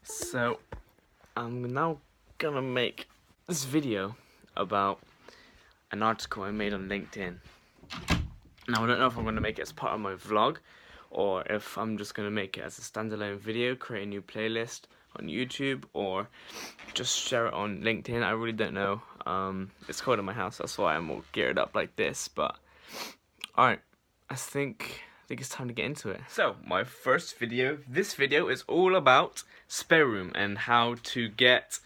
So I'm now gonna make this video about an article I made on LinkedIn. Now I don't know if I'm gonna make it as part of my vlog or if I'm just gonna make it as a standalone video, create a new playlist on YouTube, or just share it on LinkedIn. I really don't know. It's cold in my house, that's why I'm all geared up like this, but alright, I think it's time to get into it. So, my first video, this video is all about spare room and how to get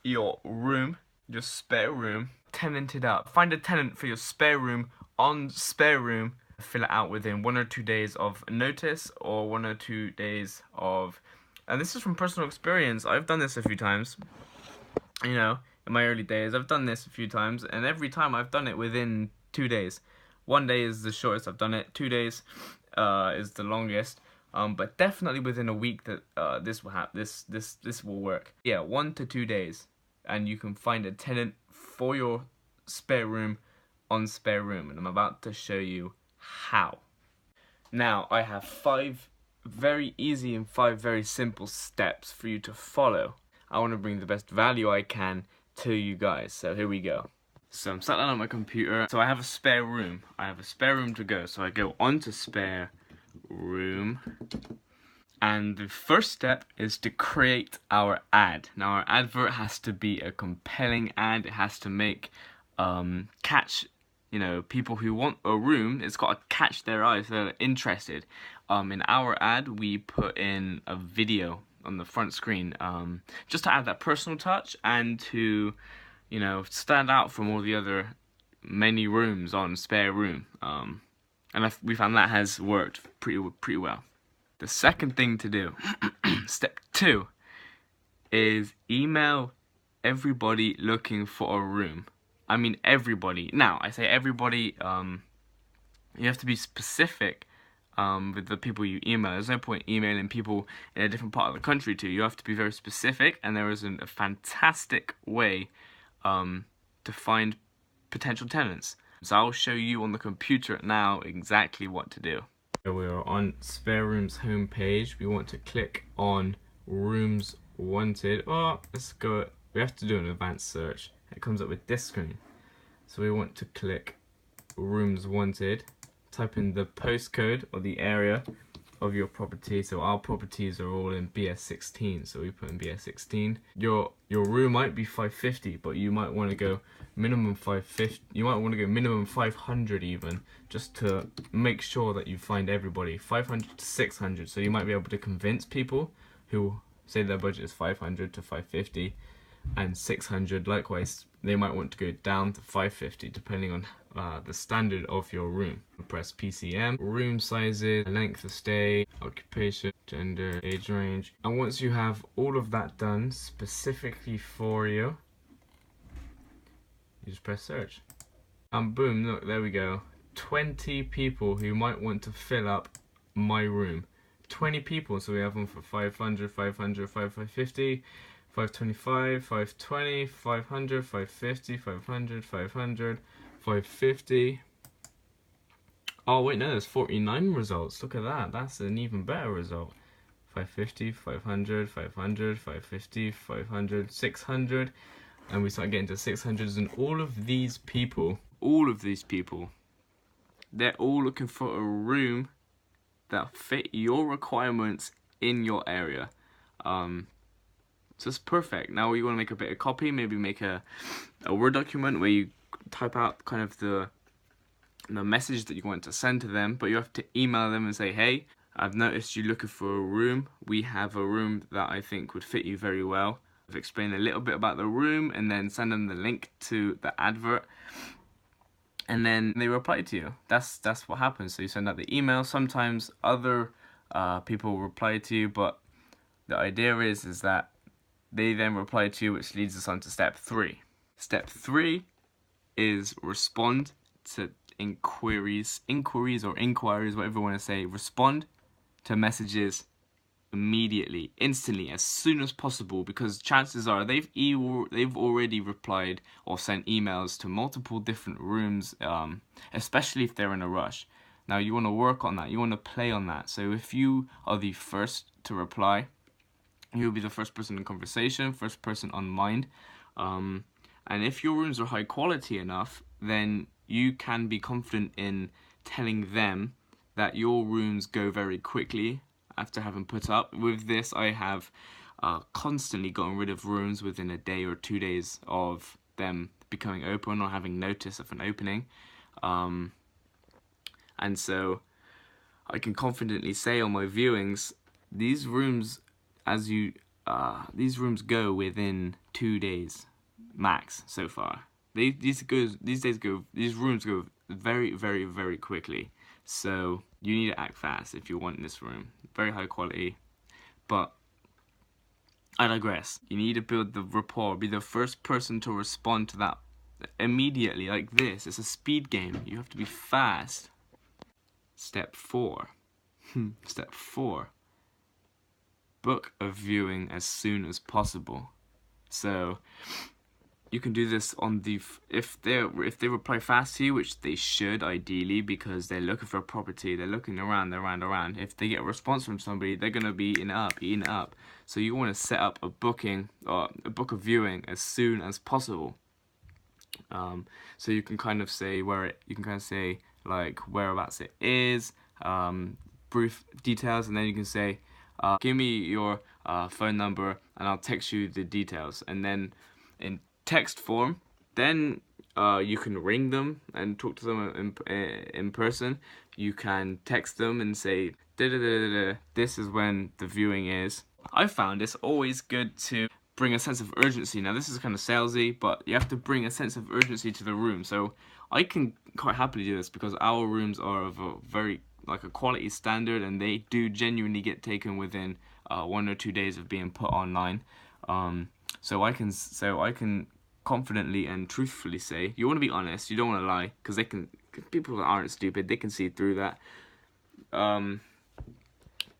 your room, your spare room, tenanted out. Find a tenant for your spare room on spare room. Fill it out within 1 or 2 days of notice, or 1 or 2 days of, and this is from personal experience. I've done this a few times, you know, in my early days. I've done this a few times, and every time I've done it within 2 days. 1 day is the shortest I've done it. 2 days is the longest. But definitely within a week that this will happen. This will work. Yeah, 1 to 2 days, and you can find a tenant for your spare room on spare room, and I'm about to show you how. Now I have 5 very easy and 5 very simple steps for you to follow. I want to bring the best value I can to you guys, so here we go. So I'm sat down on my computer. So I have a spare room. I have a spare room to go. So I go onto spare room. And the first step is to create our ad. Now our advert has to be a compelling ad. It has to make catch, you know, people who want a room. It's got to catch their eyes so they're interested. In our ad, we put in a video on the front screen, just to add that personal touch and to, you know, stand out from all the other many rooms on spare room. And we found that has worked pretty well. The second thing to do, step 2, is email everybody looking for a room. I mean everybody. Now, I say everybody, you have to be specific with the people you email. There's no point emailing people in a different part of the country too. You have to be very specific, and there is a fantastic way to find potential tenants. So I'll show you on the computer now exactly what to do. So we are on spare rooms homepage. We want to click on rooms wanted. Oh, let's go. We have to do an advanced search. It comes up with this screen. So we want to click rooms wanted. Type in the postcode or the area of your property. So our properties are all in BS16, so we put in BS16. Your room might be 550, but you might want to go minimum 550. You might want to go minimum 500 even, just to make sure that you find everybody. 500 to 600, so you might be able to convince people who say their budget is 500 to 550 and 600. Likewise, they might want to go down to 550 depending on the standard of your room. Press PCM, room sizes, length of stay, occupation, gender, age range. And once you have all of that done specifically for you, you just press search. And boom, look, there we go. 20 people who might want to fill up my room. 20 people, so we have them for 500, 500, 550, 525, 520, 500, 550, 500, 500, 550. Oh wait, no, there's 49 results. Look at that. That's an even better result. 550, 500, 500, 550, 500, 600. And we start getting to 600s, and all of these people, they're all looking for a room that fit your requirements in your area. So it's perfect. Now you want to make a bit of copy, maybe make a Word document where you type out kind of the message that you want to send to them, but you have to email them and say, hey, I've noticed you're looking for a room. We have a room that I think would fit you very well. I've explained a little bit about the room, and then send them the link to the advert, and then they reply to you. That's what happens. So you send out the email. Sometimes other people will reply to you, but the idea is that they then reply to you, which leads us on to step 3. Step 3 is respond to inquiries, whatever you want to say. Respond to messages immediately, instantly, as soon as possible, because chances are they've already replied or sent emails to multiple different rooms, especially if they're in a rush. Now you want to work on that, you want to play on that. So if you are the first to reply, You'll be the first person in conversation, first person on mind. And if your rooms are high quality enough, then you can be confident in telling them that your rooms go very quickly after having put up. With this, I have constantly gotten rid of rooms within a day or 2 days of them becoming open or having notice of an opening. And so I can confidently say on my viewings, these rooms go within 2 days max so far. These rooms go very, very, very quickly. So you need to act fast if you want this room. Very high quality. But I digress. You need to build the rapport. Be the first person to respond to that immediately, like this. It's a speed game. You have to be fast. Step 4. Step 4. Book a viewing as soon as possible. So you can do this on the if they reply fast to you, which they should ideally, because they're looking for a property, they're looking around. If they get a response from somebody, they're gonna be eating it up. So you want to set up a booking or book a viewing as soon as possible. So you can kind of say like whereabouts it is, brief details, and then you can say, give me your phone number and I'll text you the details. And then in text form, then you can ring them and talk to them in person. You can text them and say, this is when the viewing is. I found it's always good to bring a sense of urgency. Now this is kind of salesy, but you have to bring a sense of urgency to the room. So I can quite happily do this because our rooms are of a very a quality standard, and they do genuinely get taken within 1 or 2 days of being put online. So I can confidently and truthfully say, you want to be honest, you don't want to lie, because people aren't stupid, they can see through that.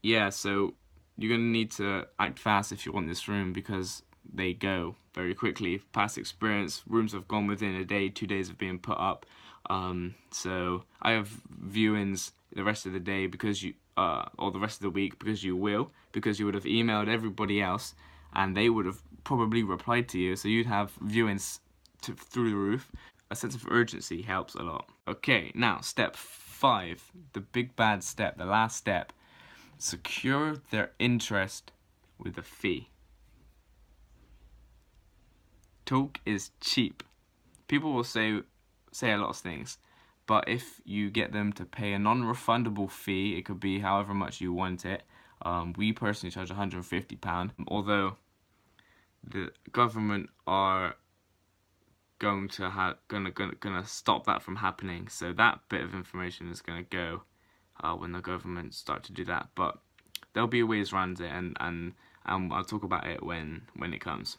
Yeah, so you're gonna need to act fast if you want this room, because they go very quickly. Past experience, rooms have gone within a day, 2 days of being put up. So I have viewings the rest of the day or the rest of the week, because you would have emailed everybody else and they would have probably replied to you, so you'd have viewings through the roof. A sense of urgency helps a lot. Okay, now step 5, the big bad step, the last step. Secure their interest with a fee. Talk is cheap. People will say a lot of things, but if you get them to pay a non-refundable fee, it could be however much you want it. We personally charge £150, although the government are going to stop that from happening. So that bit of information is going to go when the government start to do that. But there'll be ways around it, and I'll talk about it when it comes.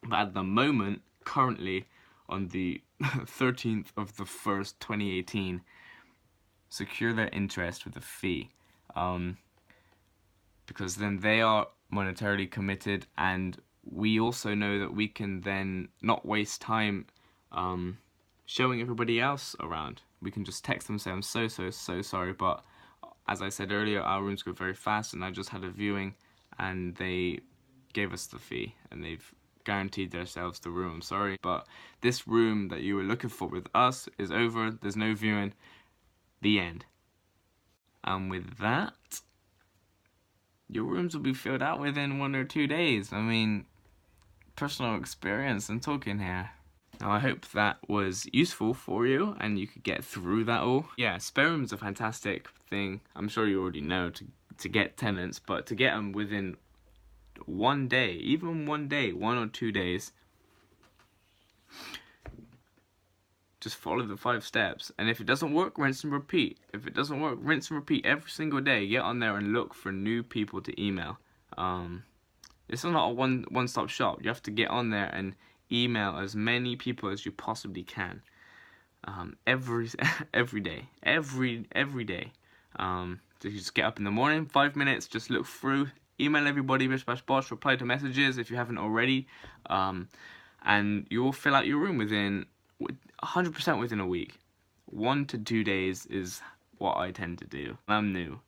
But at the moment, currently, on the 13th of the 1st, 2018, secure their interest with a fee. Because then they are monetarily committed, and we also know that we can then not waste time showing everybody else around. We can just text them and say, I'm so sorry, but as I said earlier, our rooms go very fast, and I just had a viewing and they gave us the fee and they've guaranteed themselves the room. I'm sorry, but this room that you were looking for with us is over. There's no viewing. The end. And with that, your rooms will be filled out within 1 or 2 days. I mean, personal experience and talking here. Now, I hope that was useful for you and you could get through that all. Yeah, spare room's a fantastic thing. I'm sure you already know to get tenants, but to get them within 1 day, even 1 day, 1 or 2 days, just follow the 5 steps. And if it doesn't work, rinse and repeat. If it doesn't work, rinse and repeat every single day. Get on there and look for new people to email. It's not a one-stop shop. You have to get on there and email as many people as you possibly can. Every day. So you just get up in the morning, 5 minutes, just look through, email everybody, bish bash bosh, reply to messages if you haven't already, and you will fill out your room within 100% within a week. 1 to 2 days is what I tend to do. I'm new,